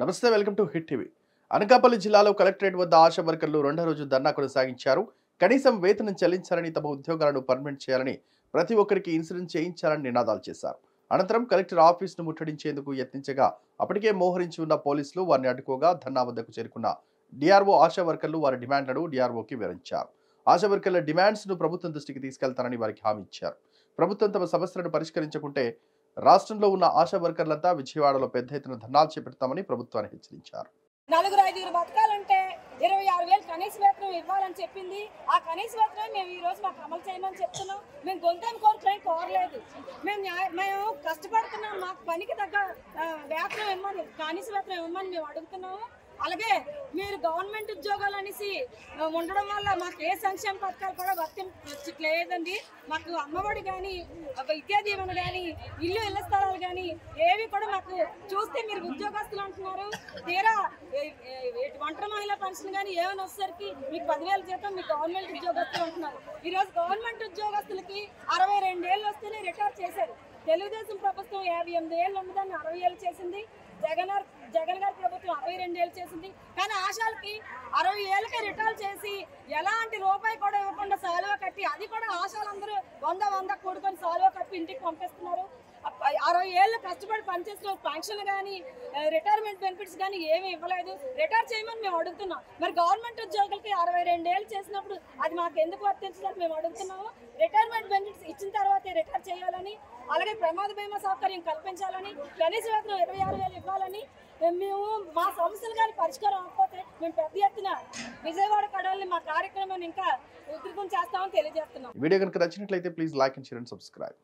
నమస్తే, welcome to hit TV. Anakapalli జిల్లాలో collectorate వద్ద ఆశా వర్కర్లు రెండో రోజు ధర్నా కొనసాగించారు. కనీసం వేతనం చెల్లించాలని, తమ ఉద్యోగాలను పర్మనెంట్ చేయాలని, ప్రతి ఒక్కరికి ఇన్సూరెన్స్ చేయించాలని నినాదాలు చేశారు. అనంతరం కలెక్టర్ ఆఫీసును ముట్టడించేందుకు యత్నించగా అప్పటికే మోహరించి ఉన్న పోలీసులు వారిని అడ్డుకోగా ధర్నా వద్దకు చేరుకున్న డిఆర్ఓ ఆశా వర్కర్లు వారి డిమాండ్లను డిఆర్ఓకి వివరించారు. ఆశా వర్కర్ల డిమాండ్స్ ను ప్రభుత్వం దృష్టికి తీసుకెళ్తానని వారికి హామీ ఇచ్చారు. ప్రభుత్వం తమ సమస్యలను పరిష్కరించకుంటే రాష్ట్రంలో ఉన్న ఆశా వర్కర్లంతా విజయవాడలో పెద్ద ఎత్తున ధర్నాలు చేపడతామని ప్రభుత్వాన్ని హెచ్చరించారు. నలుగురు ఐదుగురు బతకాలంటే 26,000 కనీస వేతనం ఇవ్వాలని చెప్పింది. ఆ కనీస వేతనం మేము ఈ రోజు మాకు అమలు చేయమని చెప్తున్నాం. మేము గొంతేం కోరలేదు. మేము కష్టపడుతున్నాం. మాకు పనికి తగ్గ వేతనం ఇవ్వమని, కనీస వేతనం ఇవ్వమని మేము అడుగుతున్నాము. అలాగే మీరు గవర్నమెంట్ ఉద్యోగాలు అనేసి ఉండడం వల్ల మాకు ఏ సంక్షేమ పథకాలు కూడా వర్తించట్లేదండి. మాకు అమ్మఒడి కానీ, విద్యా దీవెన కానీ, ఇళ్ల స్థలాలు కానీ ఏవి కూడా మాకు చూస్తే మీరు ఉద్యోగస్తులు అంటున్నారు. తీరా ఒంటరి మహిళా పెన్షన్ కానీ ఏమైనా వచ్చేసరికి మీకు 10,000 జీతం మీకు గవర్నమెంట్ ఉద్యోగస్తులు అంటున్నారు. ఈరోజు గవర్నమెంట్ ఉద్యోగస్తులకి 62 ఏళ్ళు వస్తేనే రిటైర్ చేశారు. తెలుగుదేశం ప్రభుత్వం 58 ఏళ్ళు ఉన్నదాన్ని 60 ఏళ్ళు చేసింది. జగన్ గారి ప్రభుత్వం 62 ఏళ్ళు చేసింది. కానీ ఆశాలకి 60 ఏళ్ళకే రిటైర్ చేసి ఎలాంటి రూపాయి కూడా ఇవ్వకుండా సాలువ కట్టి, అది కూడా ఆశాలందరూ 100 కూడుకొని సాలువ కట్టి ఇంటికి పంపిస్తున్నారు. 60 ఏళ్ళు కష్టపడి పనిచేసిన పెన్షన్ కానీ, రిటైర్మెంట్ బెనిఫిట్స్ కానీ ఏమీ ఇవ్వలేదు. రిటైర్ చేయమని మేము అడుగుతున్నాం. మరి గవర్నమెంట్ ఉద్యోగులకి 62 ఏళ్ళు చేసినప్పుడు అది మాకు ఎందుకు వర్తించాలని మేము అడుగుతున్నాము. రిటైర్మెంట్ బెనిఫిట్స్ ఇచ్చిన తర్వాతే రిటైర్ చేయాలని, అలాగే ప్రమాద బీమా సౌకర్యం కల్పించాలని, కనీస వేతనం 26,000 ఇవ్వాలని, మేము మా సమస్యలు కానీ పరిష్కారం అవ్వకపోతే మేము పెద్ద ఎత్తున విజయవాడ కడాలని మా కార్యక్రమాన్ని ఇంకా ఉధృతం చేస్తామని తెలియజేస్తున్నాం. వీడియో కనుక నచ్చినట్లయితే please like and share and subscribe.